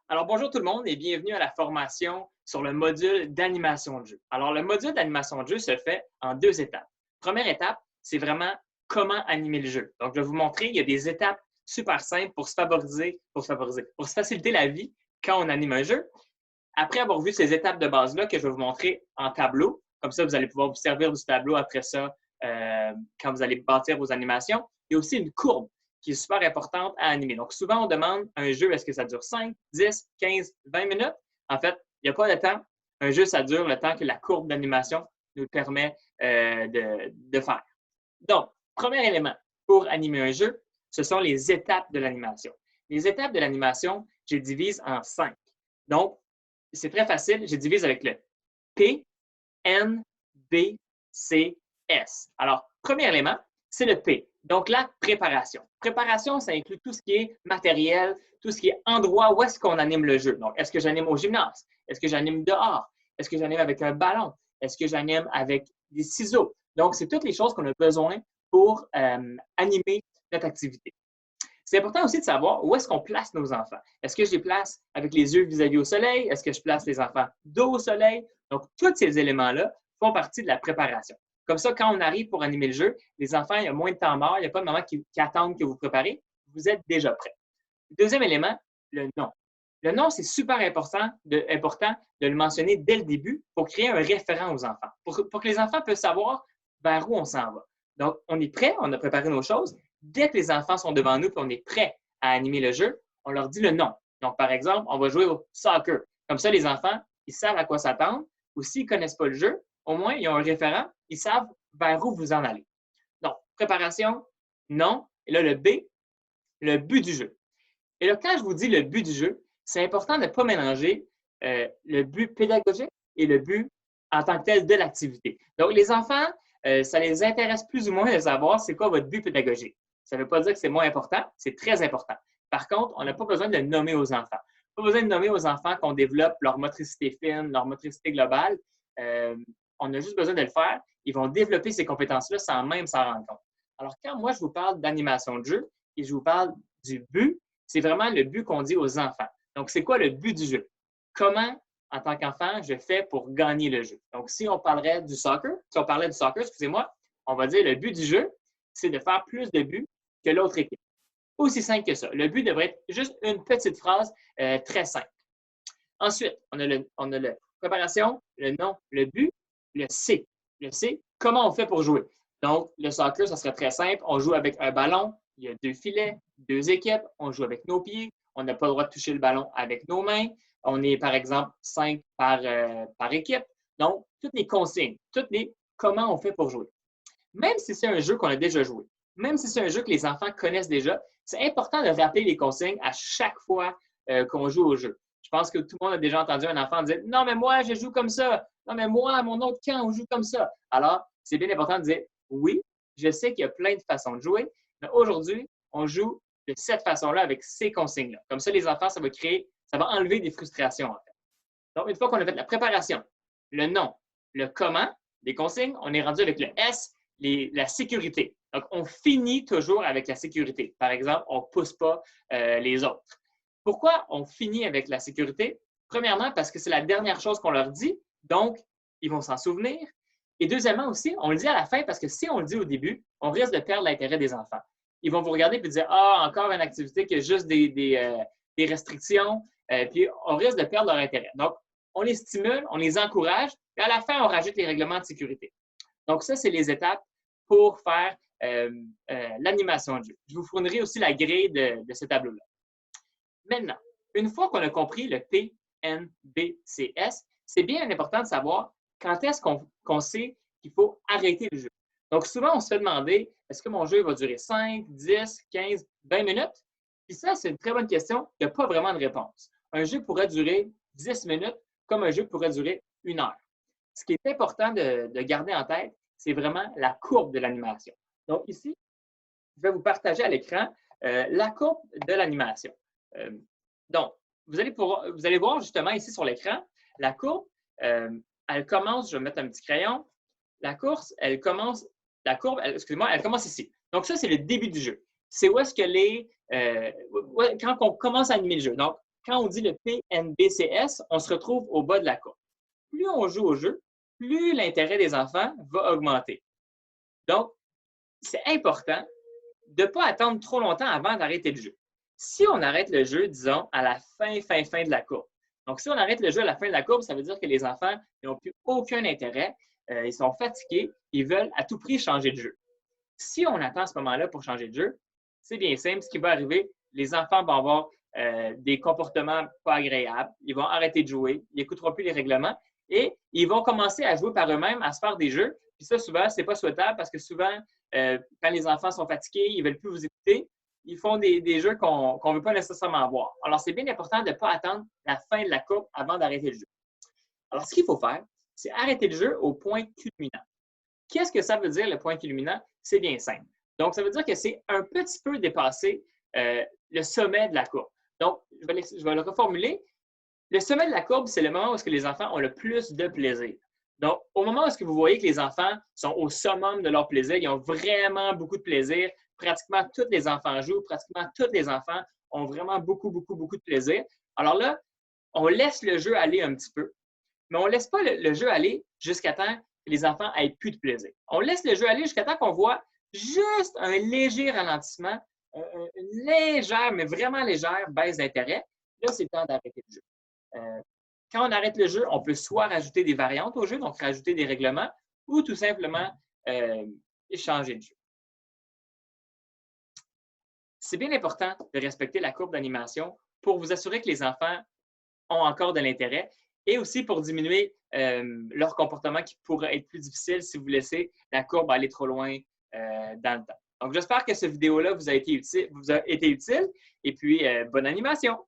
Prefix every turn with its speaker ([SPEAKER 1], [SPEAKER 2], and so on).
[SPEAKER 1] Alors, bonjour tout le monde et bienvenue à la formation sur le module d'animation de jeu. Alors, le module d'animation de jeu se fait en deux étapes. Première étape, c'est vraiment comment animer le jeu. Donc, je vais vous montrer, il y a des étapes super simples pour pour se faciliter la vie quand on anime un jeu. Après avoir vu ces étapes de base-là que je vais vous montrer en tableau, comme ça, vous allez pouvoir vous servir du tableau après ça quand vous allez bâtir vos animations. Il y a aussi une courbe qui est super importante à animer. Donc, souvent, on demande un jeu, est-ce que ça dure 5, 10, 15, 20 minutes? En fait, il n'y a pas de temps. Un jeu, ça dure le temps que la courbe d'animation nous permet de faire. Donc, premier élément pour animer un jeu, ce sont les étapes de l'animation. Les étapes de l'animation, je les divise en 5. Donc, c'est très facile, je les divise avec le P, N, B, C, S. Alors, premier élément, c'est le P. Donc, la préparation. Préparation, ça inclut tout ce qui est matériel, tout ce qui est endroit où est-ce qu'on anime le jeu. Donc, est-ce que j'anime au gymnase? Est-ce que j'anime dehors? Est-ce que j'anime avec un ballon? Est-ce que j'anime avec des ciseaux? Donc, c'est toutes les choses qu'on a besoin pour animer notre activité. C'est important aussi de savoir où est-ce qu'on place nos enfants. Est-ce que je les place avec les yeux vis-à-vis au soleil? Est-ce que je place les enfants dos au soleil? Donc, tous ces éléments-là font partie de la préparation. Comme ça, quand on arrive pour animer le jeu, les enfants, il y a moins de temps mort, il n'y a pas de moment qui attendent que vous préparez. Vous êtes déjà prêts. Deuxième élément, le nom. Le nom, c'est super important de le mentionner dès le début pour créer un référent aux enfants, pour que les enfants puissent savoir vers où on s'en va. Donc, on est prêt, on a préparé nos choses. Dès que les enfants sont devant nous et on est prêt à animer le jeu, on leur dit le nom. Donc, par exemple, on va jouer au soccer. Comme ça, les enfants, ils savent à quoi s'attendre. Ou s'ils ne connaissent pas le jeu, au moins, ils ont un référent, ils savent vers où vous en allez. Donc, préparation, nom. Et là, le B, le but du jeu. Et là, quand je vous dis le but du jeu, c'est important de ne pas mélanger le but pédagogique et le but en tant que tel de l'activité. Donc, les enfants, ça les intéresse plus ou moins de savoir c'est quoi votre but pédagogique. Ça ne veut pas dire que c'est moins important, c'est très important. Par contre, on n'a pas besoin de le nommer aux enfants. Pas besoin de nommer aux enfants qu'on développe leur motricité fine, leur motricité globale. On a juste besoin de le faire. Ils vont développer ces compétences-là sans même s'en rendre compte. Alors, quand moi, je vous parle d'animation de jeu et je vous parle du but, c'est vraiment le but qu'on dit aux enfants. Donc, c'est quoi le but du jeu? Comment, en tant qu'enfant, je fais pour gagner le jeu? Donc, si on parlait du soccer, excusez-moi, on va dire le but du jeu, c'est de faire plus de buts que l'autre équipe. Aussi simple que ça. Le but devrait être juste une petite phrase très simple. Ensuite, on a la préparation, le nom, le but, le C. Le C, comment on fait pour jouer? Donc, le soccer, ça serait très simple. On joue avec un ballon, il y a 2 filets, 2 équipes, on joue avec nos pieds, on n'a pas le droit de toucher le ballon avec nos mains. On est, par exemple, 5 par équipe. Donc, toutes les consignes, toutes les comment on fait pour jouer. Même si c'est un jeu qu'on a déjà joué, même si c'est un jeu que les enfants connaissent déjà, c'est important de rappeler les consignes à chaque fois qu'on joue au jeu. Je pense que tout le monde a déjà entendu un enfant dire non, mais moi, je joue comme ça. Non, mais moi, à mon autre camp, on joue comme ça. Alors, c'est bien important de dire oui, je sais qu'il y a plein de façons de jouer, mais aujourd'hui, on joue de cette façon-là avec ces consignes-là. Comme ça, les enfants, ça va enlever des frustrations, en fait. Donc, une fois qu'on a fait la préparation, le nom, le comment, les consignes, on est rendu avec le S, la sécurité. Donc, on finit toujours avec la sécurité. Par exemple, on ne pousse pas les autres. Pourquoi on finit avec la sécurité? Premièrement, parce que c'est la dernière chose qu'on leur dit, donc ils vont s'en souvenir. Et deuxièmement aussi, on le dit à la fin parce que si on le dit au début, on risque de perdre l'intérêt des enfants. Ils vont vous regarder et dire ah, encore une activité qui a juste des restrictions, puis on risque de perdre leur intérêt. Donc, on les stimule, on les encourage, et à la fin, on rajoute les règlements de sécurité. Donc, ça, c'est les étapes pour faire l'animation de jeu. Je vous fournirai aussi la grille de ce tableau-là. Maintenant, une fois qu'on a compris le P, N, B, C, S, c'est bien important de savoir quand est-ce qu'on sait qu'il faut arrêter le jeu. Donc, souvent, on se fait demander, est-ce que mon jeu va durer 5, 10, 15, 20 minutes? Puis ça, c'est une très bonne question. Il n'y a pas vraiment de réponse. Un jeu pourrait durer 10 minutes comme un jeu pourrait durer 1 heure. Ce qui est important de garder en tête, c'est vraiment la courbe de l'animation. Donc ici, je vais vous partager à l'écran la courbe de l'animation. Donc, vous allez voir justement ici sur l'écran, la courbe, elle commence, je vais mettre un petit crayon, la courbe, elle commence ici. Donc ça, c'est le début du jeu. C'est où est-ce que quand on commence à animer le jeu. Donc, quand on dit le PNBCS, on se retrouve au bas de la courbe. Plus on joue au jeu, plus l'intérêt des enfants va augmenter. Donc, c'est important de ne pas attendre trop longtemps avant d'arrêter le jeu. Si on arrête le jeu, disons, à la fin de la courbe. Donc, si on arrête le jeu à la fin de la courbe, ça veut dire que les enfants n'ont plus aucun intérêt, ils sont fatigués, ils veulent à tout prix changer de jeu. Si on attend ce moment-là pour changer de jeu, c'est bien simple, ce qui va arriver, les enfants vont avoir des comportements pas agréables, ils vont arrêter de jouer, ils n'écouteront plus les règlements et ils vont commencer à jouer par eux-mêmes, à se faire des jeux. Puis ça, souvent, ce n'est pas souhaitable parce que souvent, quand les enfants sont fatigués, ils ne veulent plus vous écouter, ils font des jeux qu'on ne veut pas nécessairement voir. Alors, c'est bien important de ne pas attendre la fin de la courbe avant d'arrêter le jeu. Alors, ce qu'il faut faire, c'est arrêter le jeu au point culminant. Qu'est-ce que ça veut dire, le point culminant? C'est bien simple. Donc, ça veut dire que c'est un petit peu dépassé le sommet de la courbe. Donc, je vais le reformuler. Le sommet de la courbe, c'est le moment où les enfants ont le plus de plaisir. Donc, au moment où vous voyez que les enfants sont au summum de leur plaisir, ils ont vraiment beaucoup de plaisir, pratiquement tous les enfants jouent, pratiquement tous les enfants ont vraiment beaucoup de plaisir. Alors là, on laisse le jeu aller un petit peu, mais on ne laisse pas le jeu aller jusqu'à temps que les enfants aient plus de plaisir. On laisse le jeu aller jusqu'à temps qu'on voit juste un léger ralentissement, une légère, mais vraiment légère baisse d'intérêt. Là, c'est le temps d'arrêter le jeu. Quand on arrête le jeu, on peut soit rajouter des variantes au jeu, donc rajouter des règlements, ou tout simplement changer de jeu. C'est bien important de respecter la courbe d'animation pour vous assurer que les enfants ont encore de l'intérêt et aussi pour diminuer leur comportement qui pourrait être plus difficile si vous laissez la courbe aller trop loin dans le temps. Donc, j'espère que cette vidéo-là vous a été utile et puis bonne animation!